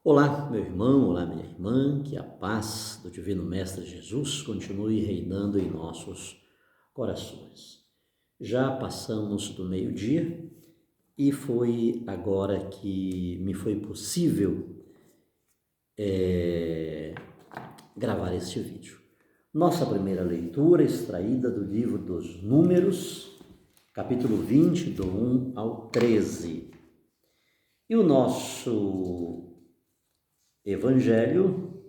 Olá, meu irmão, olá, minha irmã, que a paz do Divino Mestre Jesus continue reinando em nossos corações. Já passamos do meio-dia e foi agora que me foi possível gravar este vídeo. Nossa primeira leitura extraída do livro dos Números, capítulo 20, do 1 ao 13. E o nosso Evangelho,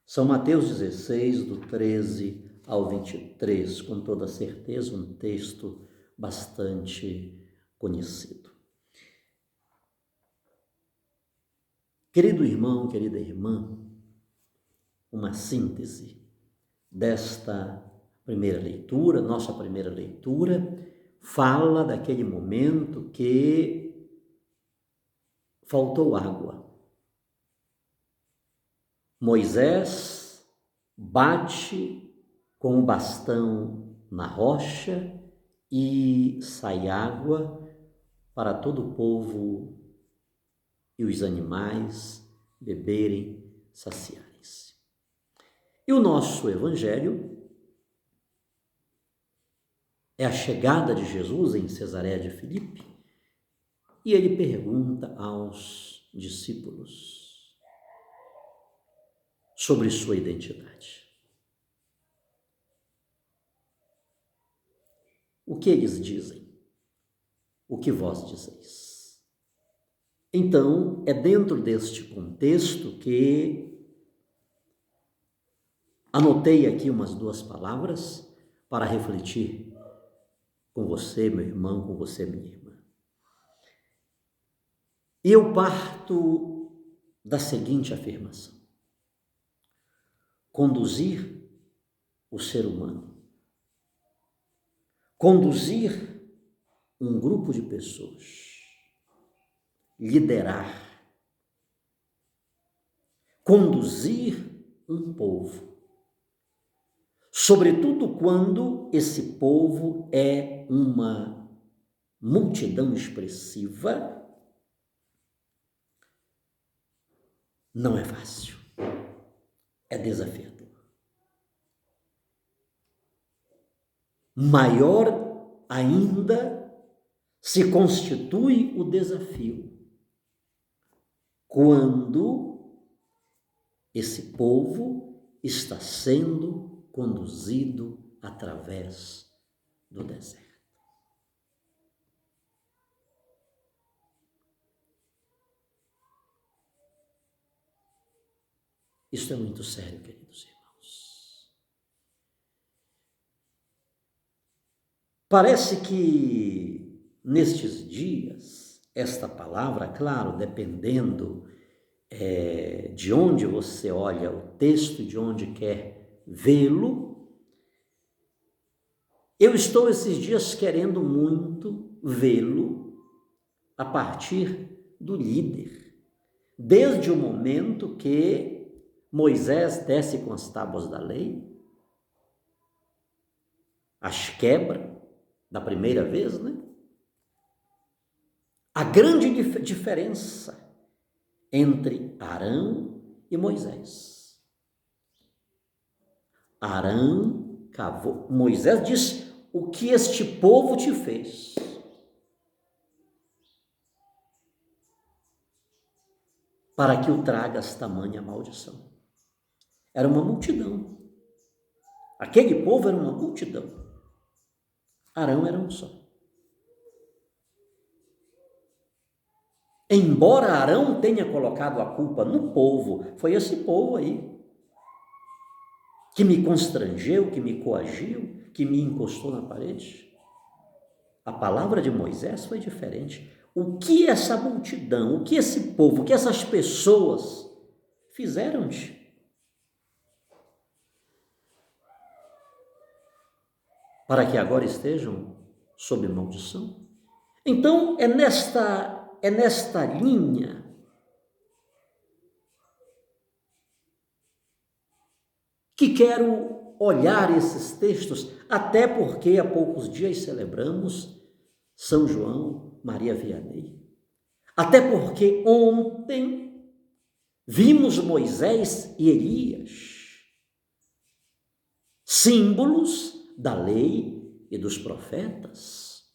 São Mateus 16, do 13 ao 23, com toda certeza um texto bastante conhecido. Querido irmão, querida irmã, uma síntese desta primeira leitura, nossa primeira leitura, fala daquele momento que faltou água. Moisés bate com o bastão na rocha e sai água para todo o povo e os animais beberem, saciarem-se. E o nosso evangelho é a chegada de Jesus em Cesareia de Filipe e ele pergunta aos discípulos sobre sua identidade. O que eles dizem? O que vós dizeis? Então, é dentro deste contexto que anotei aqui umas duas palavras para refletir com você, meu irmão, com você, minha irmã. E eu parto da seguinte afirmação: conduzir o ser humano, conduzir um grupo de pessoas, liderar, conduzir um povo, sobretudo quando esse povo é uma multidão expressiva, não é fácil, é desafiador. Maior ainda se constitui o desafio quando esse povo está sendo conduzido através do deserto. Isso é muito sério, queridos irmãos. Parece que nestes dias, esta palavra, claro, dependendo de onde você olha o texto, de onde quer vê-lo, eu estou esses dias querendo muito vê-lo a partir do líder. Desde o momento que Moisés desce com as tábuas da lei, as quebra da primeira vez, né? A grande diferença entre Arão e Moisés. Arão cavou. Moisés diz: o que este povo te fez? Para que o tragas tamanha maldição. Era uma multidão. Aquele povo era uma multidão. Arão era um só. Embora Arão tenha colocado a culpa no povo, foi esse povo aí que me constrangeu, que me coagiu, que me encostou na parede. A palavra de Moisés foi diferente. O que essa multidão, o que esse povo, o que essas pessoas fizeram-te? Para que agora estejam sob maldição? Então, é nesta linha que quero olhar esses textos, até porque há poucos dias celebramos São João Maria Vianney. Até porque ontem vimos Moisés e Elias, símbolos da lei e dos profetas.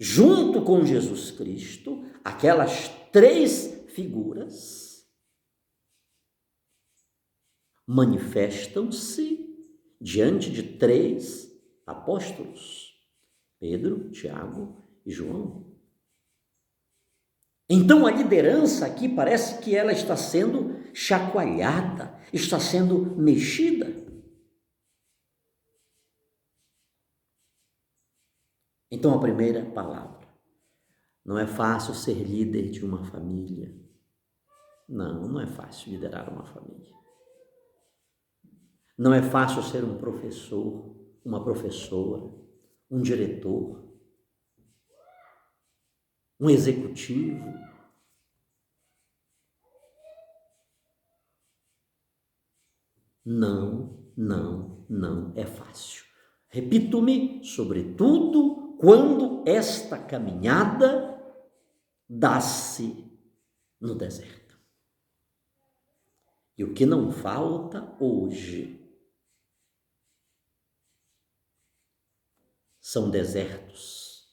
Junto com Jesus Cristo, aquelas três figuras manifestam-se diante de três apóstolos: Pedro, Tiago e João. Então a liderança aqui parece que ela está sendo chacoalhada, está sendo mexida. Então a primeira palavra: não é fácil ser líder de uma família. Não é fácil liderar uma família. Não é fácil ser um professor, uma professora, um diretor, um executivo. Não é fácil. Repito-me, sobretudo quando esta caminhada dá-se no deserto. E o que não falta hoje são desertos.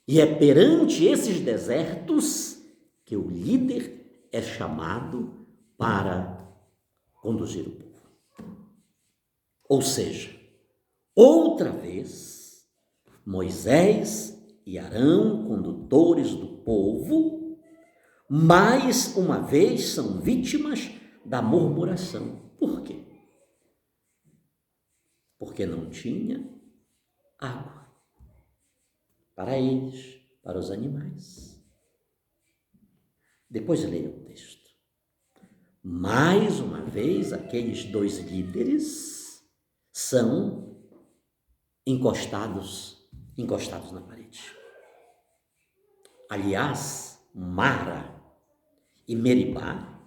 E é perante esses desertos que o líder é chamado para conduzir o povo. Ou seja, outra vez, Moisés e Arão, condutores do povo, mais uma vez são vítimas da murmuração. Por quê? Porque não tinha água para eles, para os animais. Depois leia o texto. Mais uma vez, aqueles dois líderes são encostados na parede. Aliás, Mara e Meribá,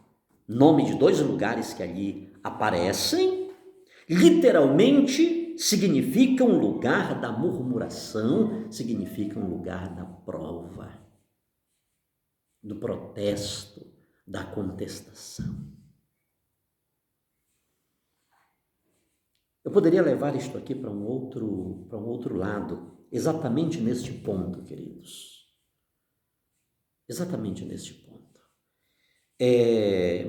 nome de dois lugares que ali aparecem, literalmente significam lugar da murmuração, significam lugar da prova, do protesto, da contestação. Eu poderia levar isto aqui para um outro lado, exatamente neste ponto, queridos. Exatamente neste ponto.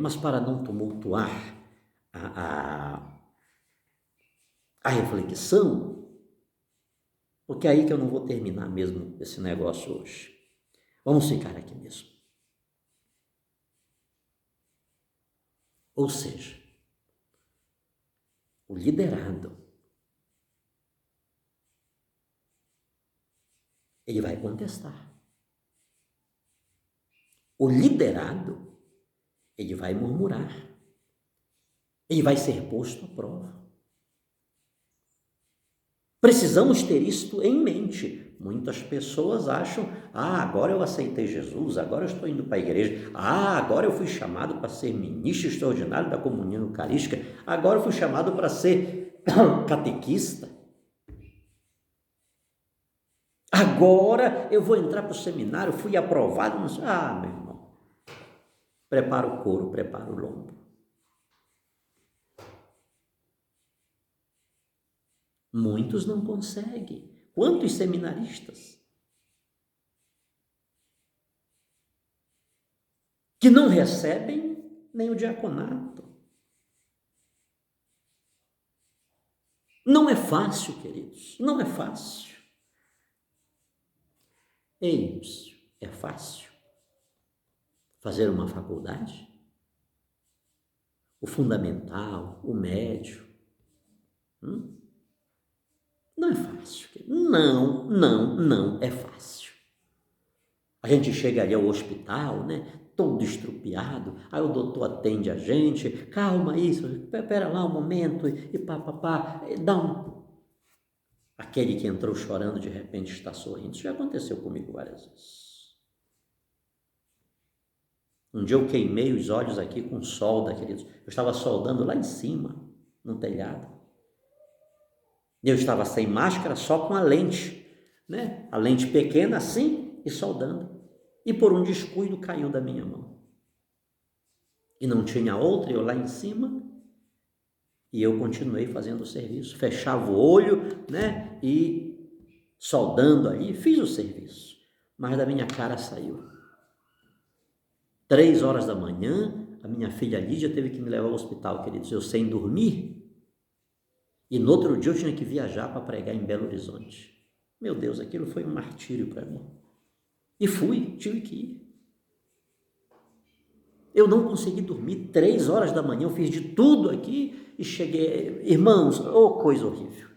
Mas para não tumultuar a reflexão, porque é aí que eu não vou terminar mesmo esse negócio hoje. Vamos ficar aqui mesmo. Ou seja, o liderado, ele vai contestar. O liderado, ele vai murmurar. Ele vai ser posto à prova. Precisamos ter isto em mente. Muitas pessoas acham: agora eu aceitei Jesus, agora eu estou indo para a igreja, agora eu fui chamado para ser ministro extraordinário da comunhão eucarística, agora eu fui chamado para ser catequista, agora eu vou entrar para o seminário, fui aprovado. Meu irmão, prepara o couro, prepara o lombo. Muitos não conseguem. Quantos seminaristas que não recebem nem o diaconato? Não é fácil, queridos, não é fácil. É fácil fazer uma faculdade? O fundamental, o médio? Não é fácil. Não é fácil. A gente chega ali ao hospital, né? Todo estrupiado, aí o doutor atende a gente, calma isso, espera lá um momento, e pá, dá um... Aquele que entrou chorando, de repente está sorrindo. Isso já aconteceu comigo várias vezes. Um dia eu queimei os olhos aqui com solda, queridos. Eu estava soldando lá em cima, no telhado. Eu estava sem máscara, só com a lente, né? A lente pequena assim e soldando. E por um descuido caiu da minha mão. E não tinha outra, eu lá em cima, e eu continuei fazendo o serviço. Fechava o olho, né? E soldando ali, fiz o serviço. Mas da minha cara saiu. 3 horas da manhã, a minha filha Lídia teve que me levar ao hospital, queridos. Eu sem dormir. E no outro dia eu tinha que viajar para pregar em Belo Horizonte. Meu Deus, aquilo foi um martírio para mim. E fui, tive que ir. Eu não consegui dormir, 3 horas da manhã, eu fiz de tudo aqui e cheguei. Irmãos, oh, coisa horrível.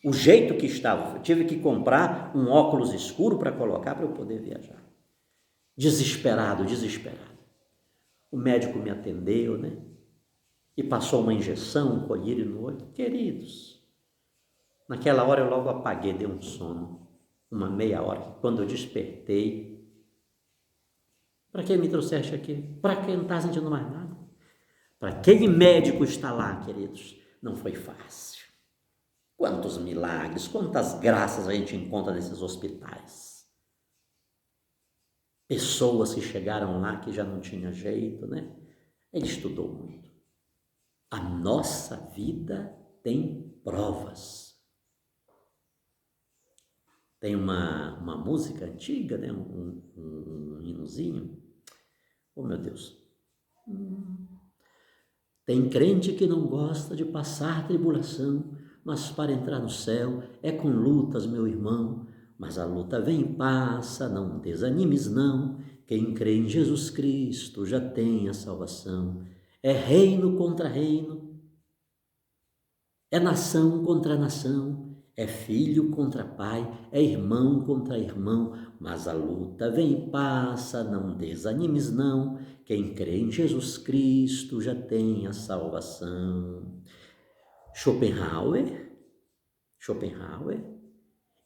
O jeito que estava, eu tive que comprar um óculos escuro para colocar para eu poder viajar. Desesperado, desesperado. O médico me atendeu, né? E passou uma injeção, um colírio no olho. Queridos, naquela hora eu logo apaguei, dei um sono, uma meia hora. Quando eu despertei, para que me trouxeste aqui? Para que não está sentindo mais nada? Para aquele médico estar lá, queridos, não foi fácil. Quantos milagres, quantas graças a gente encontra nesses hospitais. Pessoas que chegaram lá que já não tinha jeito, né? Ele estudou muito. A nossa vida tem provas. Tem uma música antiga, né? um hinozinho. Oh, meu Deus. Tem crente que não gosta de passar tribulação, mas para entrar no céu é com lutas, meu irmão. Mas a luta vem e passa, não desanimes não. Quem crê em Jesus Cristo já tem a salvação. É reino contra reino, é nação contra nação, é filho contra pai, é irmão contra irmão, mas a luta vem e passa, não desanimes não, quem crê em Jesus Cristo já tem a salvação. Schopenhauer,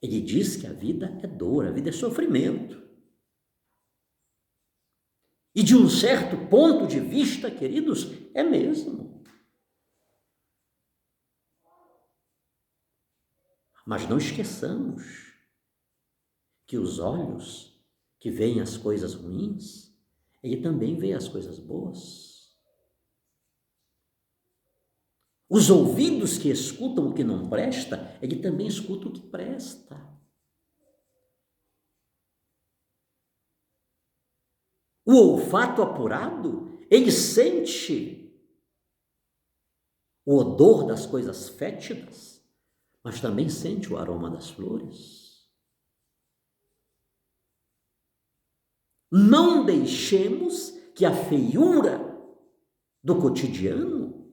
ele diz que a vida é dor, a vida é sofrimento. E de um certo ponto de vista, queridos, é mesmo. Mas não esqueçamos que os olhos que veem as coisas ruins, ele também vê as coisas boas. Os ouvidos que escutam o que não presta, ele também escuta o que presta. O olfato apurado, ele sente o odor das coisas fétidas, mas também sente o aroma das flores. Não deixemos que a feiura do cotidiano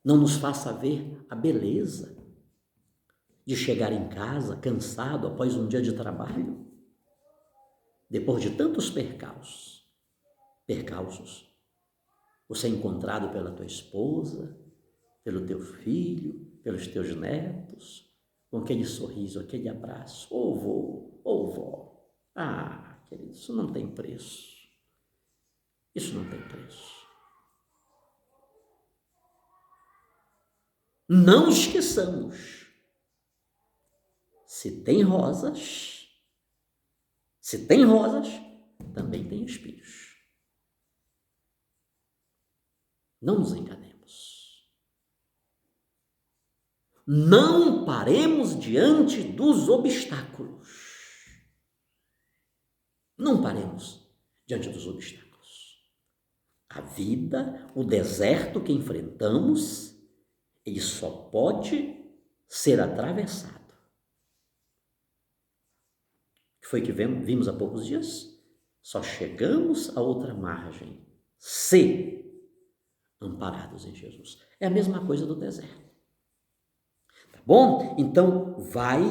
não nos faça ver a beleza de chegar em casa cansado após um dia de trabalho, depois de tantos percalços, você é encontrado pela tua esposa, pelo teu filho, pelos teus netos, com aquele sorriso, aquele abraço, ô vô, ô vó. Ah, querido, isso não tem preço. Isso não tem preço. Não esqueçamos, se tem rosas, também tem espinhos. Não nos enganemos. Não paremos diante dos obstáculos. Não paremos diante dos obstáculos. A vida, o deserto que enfrentamos, ele só pode ser atravessado. O que foi que vimos há poucos dias? Só chegamos a outra margem se amparados em Jesus. É a mesma coisa do deserto. Tá bom? Então vai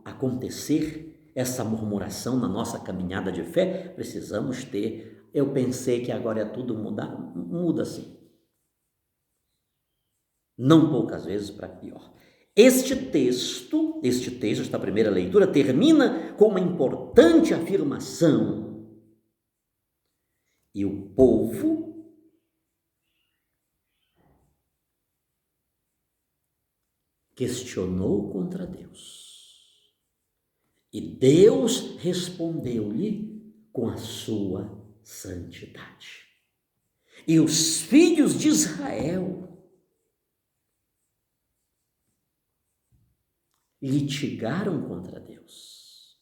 acontecer essa murmuração na nossa caminhada de fé. Precisamos ter. Eu pensei que agora é tudo mudar. Muda sim. Não poucas vezes para pior. Este texto, esta primeira leitura, termina com uma importante afirmação. E o povo questionou contra Deus. E Deus respondeu-lhe com a sua santidade. E os filhos de Israel litigaram contra Deus.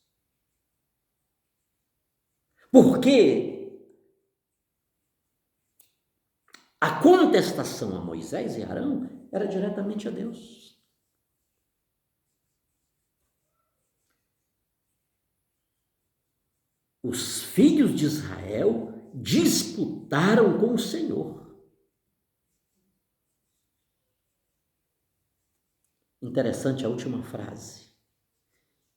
Porque a contestação a Moisés e Arão era diretamente a Deus. Os filhos de Israel disputaram com o Senhor. Interessante a última frase.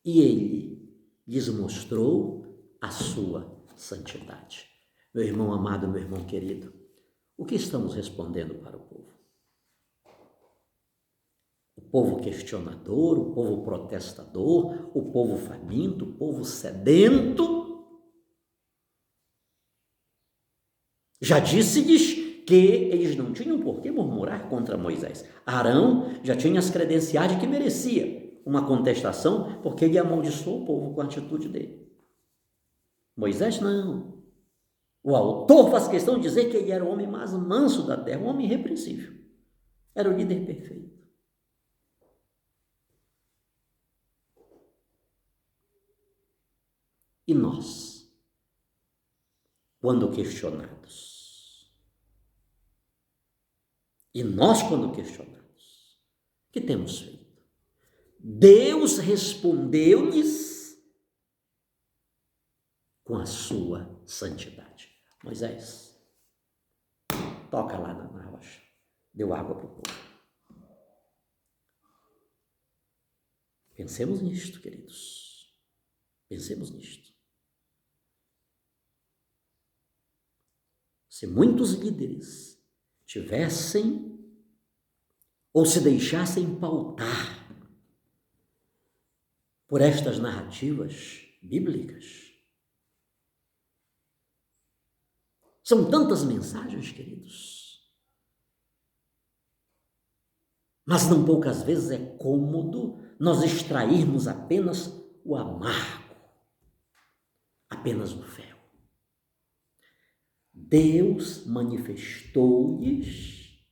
E ele lhes mostrou a sua santidade. Meu irmão amado, meu irmão querido, o que estamos respondendo para o povo? O povo questionador, o povo protestador, o povo faminto, o povo sedento. Já disse-lhes que eles não tinham por que murmurar contra Moisés. Arão já tinha as credenciais de que merecia uma contestação, porque ele amaldiçoou o povo com a atitude dele. Moisés não. O autor faz questão de dizer que ele era o homem mais manso da terra, um homem irrepreensível. Era o líder perfeito. E nós, quando questionados, o que temos feito? Deus respondeu-lhes com a sua santidade. Moisés, toca lá na rocha, deu água para o povo. Pensemos nisto, queridos. Pensemos nisto. Se muitos líderes tivessem ou se deixassem pautar por estas narrativas bíblicas, são tantas mensagens, queridos, mas não poucas vezes é cômodo nós extrairmos apenas o amargo, apenas o fel. Deus manifestou-lhes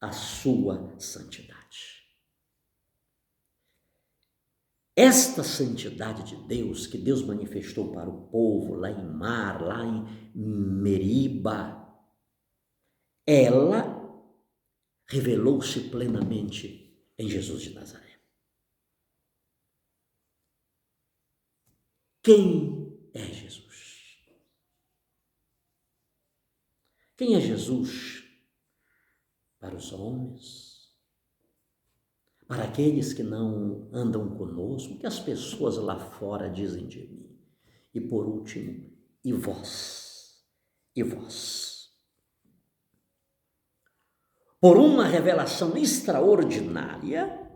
a sua santidade. Esta santidade de Deus, que Deus manifestou para o povo lá em Mar, lá em Meriba, ela revelou-se plenamente em Jesus de Nazaré. Quem é Jesus? Quem é Jesus para os homens? Para aqueles que não andam conosco, o que as pessoas lá fora dizem de mim? E por último, e vós? E vós? Por uma revelação extraordinária,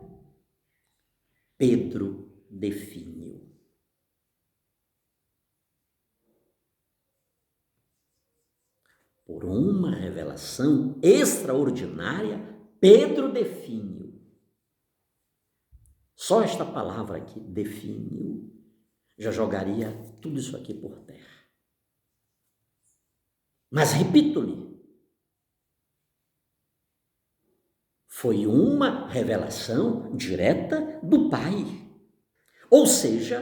Pedro definiu. Por uma revelação extraordinária, Pedro definiu. Só esta palavra aqui, definiu, já jogaria tudo isso aqui por terra. Mas repito-lhe, foi uma revelação direta do Pai. Ou seja,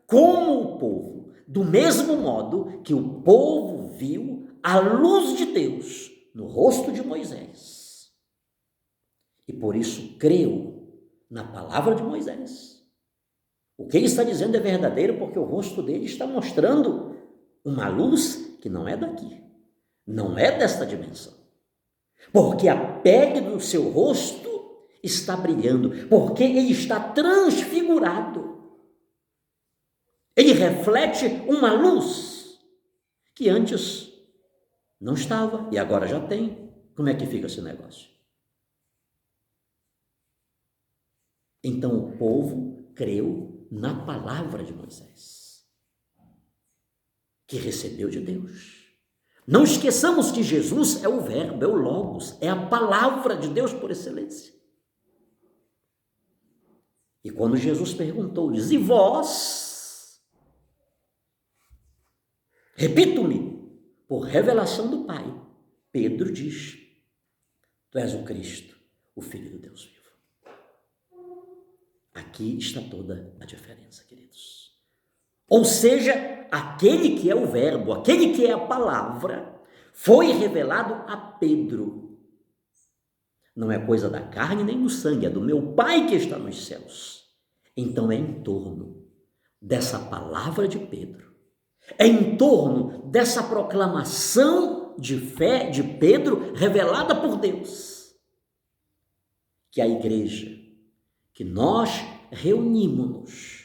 como o povo, do mesmo modo que o povo viu a luz de Deus no rosto de Moisés, e por isso creu na palavra de Moisés. O que ele está dizendo é verdadeiro, porque o rosto dele está mostrando uma luz que não é daqui, não é desta dimensão, porque a pele do seu rosto está brilhando, porque ele está transfigurado. Ele reflete uma luz que antes não estava e agora já tem. Como é que fica esse negócio? Então o povo creu na palavra de Moisés, que recebeu de Deus. Não esqueçamos que Jesus é o verbo, é o logos, é a palavra de Deus por excelência. E quando Jesus perguntou-lhes: e vós? Repito-me, por revelação do Pai, Pedro diz: tu és o Cristo, o Filho do Deus vivo. Aqui está toda a diferença, queridos. Ou seja, aquele que é o verbo, aquele que é a palavra, foi revelado a Pedro. Não é coisa da carne nem do sangue, é do meu Pai que está nos céus. Então é em torno dessa palavra de Pedro, é em torno dessa proclamação de fé de Pedro, revelada por Deus, que a igreja, que nós reunimos-nos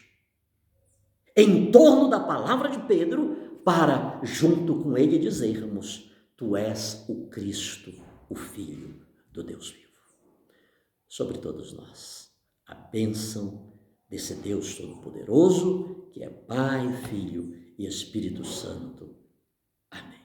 em torno da palavra de Pedro para, junto com ele, dizermos: tu és o Cristo, o Filho do Deus vivo. Sobre todos nós, a bênção desse Deus Todo-Poderoso, que é Pai, Filho e Espírito Santo. Amém.